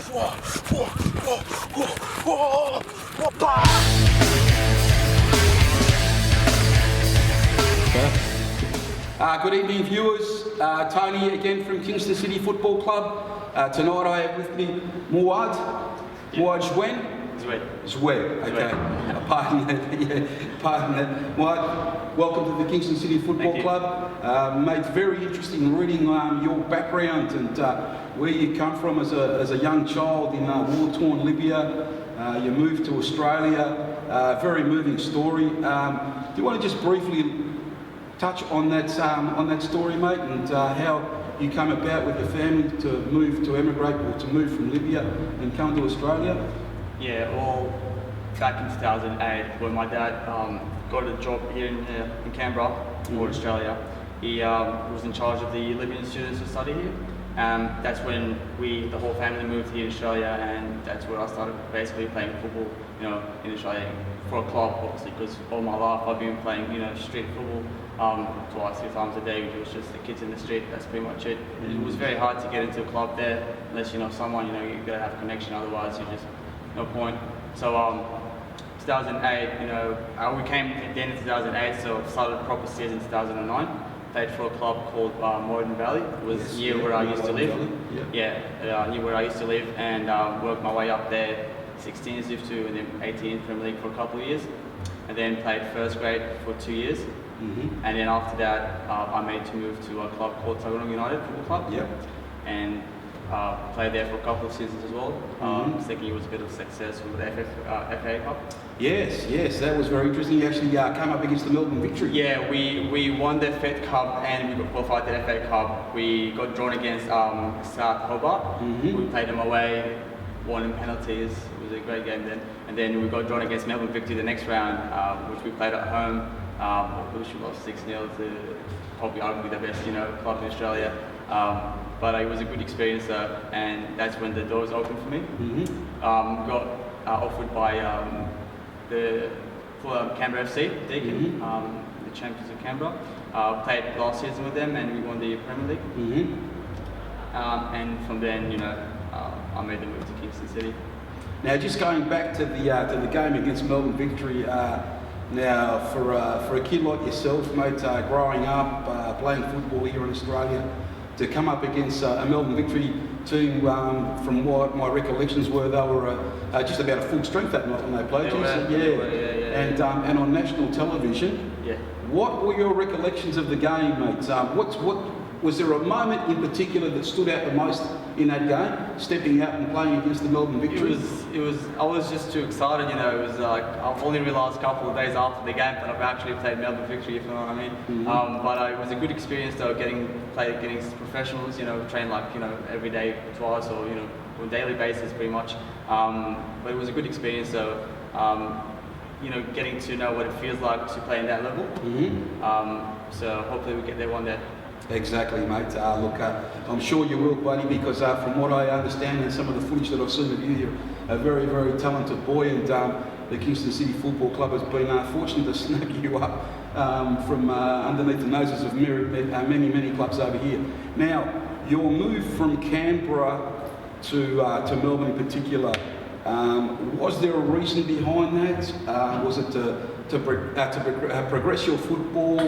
Good evening, viewers. Tony again from Kingston City Football Club. Tonight I have with me Muad Zwed. Zwed, okay. Pardon that. Muad, welcome to the Kingston City Football Club. Mate, very interesting reading your background and where you come from as a young child in war-torn Libya. You moved to Australia. Very moving story. Do you want to just briefly touch on that story, mate, and how you came about with your family to move, to emigrate, or to move from Libya and come to Australia? Yeah, well, back in 2008, when my dad got a job here in Canberra, or Australia, he was in charge of the Libyan students who study here. That's when the whole family moved here in Australia, and that's where I started basically playing football, in Australia for a club, obviously, because all my life I've been playing, street football. Twice, 3 times a day, which was just the kids in the street. That's pretty much it. It was very hard to get into a club there unless you know someone. You gotta have a connection. Otherwise, you just no point. So 2008, we came at the end of 2008, so started a proper season in 2009. Played for a club called Muad Zwed. It was near where I used to live. Near where I used to live, and worked my way up there. 16 Div 2 and then 18 Premier League for a couple of years, and then played first grade for 2 years. And then after that, I made to move to a club called Tauranga United Football Club, and played there for a couple of seasons as well. Second year was a bit of success with the FA Cup. Yes, that was very interesting. You actually came up against the Melbourne Victory. Yeah, we won the FA Cup and we got qualified to the FA Cup. We got drawn against South Hobart. We played them away, won in penalties. It was a great game then. And then we got drawn against Melbourne Victory the next round, which we played at home. Which we lost 6-0 to probably arguably the best, club in Australia. But it was a good experience, and that's when the doors opened for me. Got offered by for Canberra FC, Deakin, the champions of Canberra. Played last season with them, and we won the Premier League. And from then, I made the move to Kingston City. Now, just going back to the game against Melbourne Victory. Now, for a kid like yourself, mate, growing up, playing football here in Australia, to come up against a Melbourne Victory team, from what my recollections were, they were just about a full strength that night when they played. And on national television. What were your recollections of the game, mate? Was there a moment in particular that stood out the most in that game, stepping out and playing against the Melbourne Victory? I was just too excited, It was like, I've only realised a couple of days after the game that I've actually played Melbourne Victory, if you know what I mean. But it was a good experience though, getting professionals, train like, every day, twice, or, on a daily basis pretty much. But it was a good experience though, getting to know what it feels like to play in that level. So hopefully we get there one day. Exactly, mate. Look, I'm sure you will, buddy, because from what I understand and some of the footage that I've seen of you, you're a very, very talented boy, and the Kingston City Football Club has been fortunate to snap you up from underneath the noses of many clubs over here. Now, your move from Canberra to Melbourne in particular, was there a reason behind that? Was it to progress your football?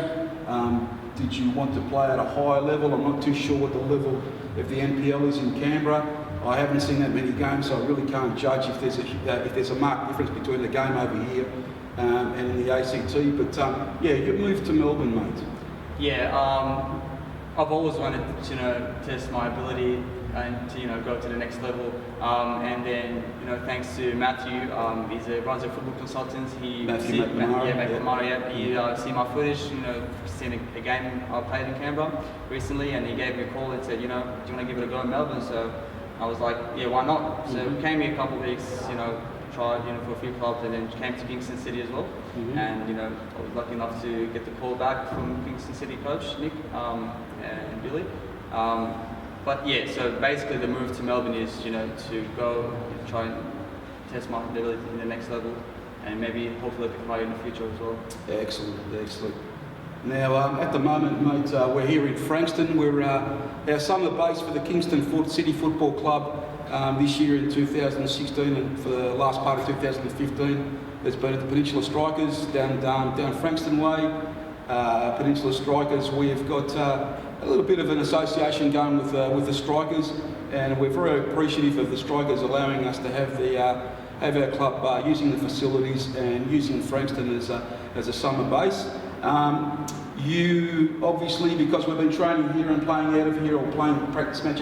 Did you want to play at a higher level? I'm not too sure what the level of the NPL is in Canberra. I haven't seen that many games, so I really can't judge if there's a marked difference between the game over here and in the ACT. But you moved to Melbourne, mate. Yeah, I've always wanted to test my ability and to go to the next level. And then thanks to Matthew, he runs a football consultant. Matthew McNamara. He see my footage, seen a game I played in Canberra recently, and he gave me a call and said, do you want to give it a go in Melbourne? So I was like, yeah, why not? So we came here a couple of weeks, tried for a few clubs, and then came to Kingston City as well. And I was lucky enough to get the call back from Kingston City coach Nick and Billy. But yeah, so basically the move to Melbourne is, to go and try and test my ability in the next level, and maybe hopefully play in the future as well. Excellent. Now, at the moment, mate, we're here in Frankston. We're our summer base for the Kingston City Football Club this year in 2016 and for the last part of 2015. It's been at the Peninsula Strikers down Frankston Way. Peninsula Strikers, we've got a little bit of an association going with the Strikers, and we're very appreciative of the Strikers allowing us to have our club using the facilities and using Frankston as a summer base. You obviously, because we've been training here and playing out of here or playing practice match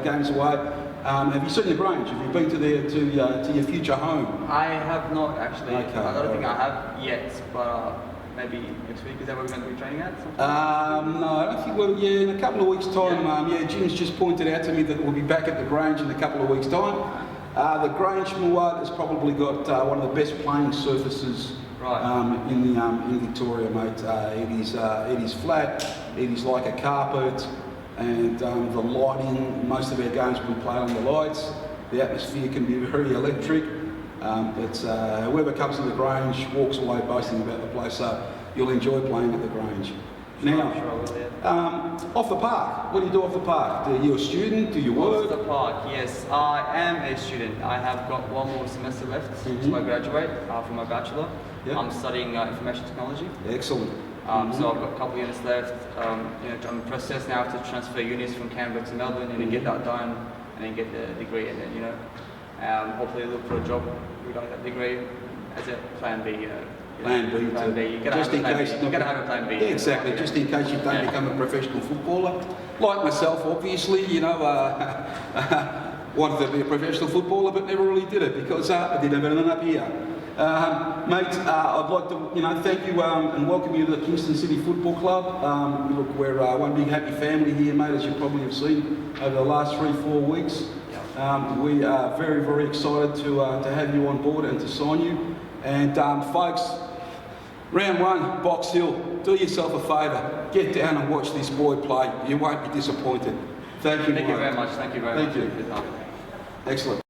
games away, have you seen the Grange? Have you been to your future home? I have not actually. Okay, I don't think I have yet, but maybe next week. Is that what we're going to be training at? No, I don't think we'll. Yeah, in a couple of weeks' time. Yeah, Jim's just pointed out to me that we'll be back at the Grange in a couple of weeks' time. The Grange, Muad, has probably got one of the best playing surfaces in Victoria, mate. It is flat. It is like a carpet. And the lighting, most of our games will be played under lights. The atmosphere can be very electric. Whoever comes to the Grange walks away boasting about the place, so you'll enjoy playing at the Grange. Now, off the park, what do you do off the park? Are you a student? Do you work? Off the park, yes. I am a student. I have got one more semester left until I graduate from my bachelor. Yep. I'm studying information technology. Excellent. So I've got a couple of units left. I'm in the process now to transfer units from Canberra to Melbourne and then get that done and then get the degree and then hopefully look for a job regarding that degree as a plan B. Plan B. You gotta have a plan B. Yeah, exactly. Just in case you don't become a professional footballer, like myself, obviously. Wanted to be a professional footballer, but never really did it because I didn't have anything up here. Mate, I'd like to, thank you and welcome you to the Kingston City Football Club. Look, we're one big happy family here, mate, as you probably have seen over the last 3-4 weeks. We are very, very excited to have you on board and to sign you. And folks, round 1, Box Hill. Do yourself a favour. Get down and watch this boy play. You won't be disappointed. Thank you. Thank you very much. Thank you very much. Thank you. Excellent.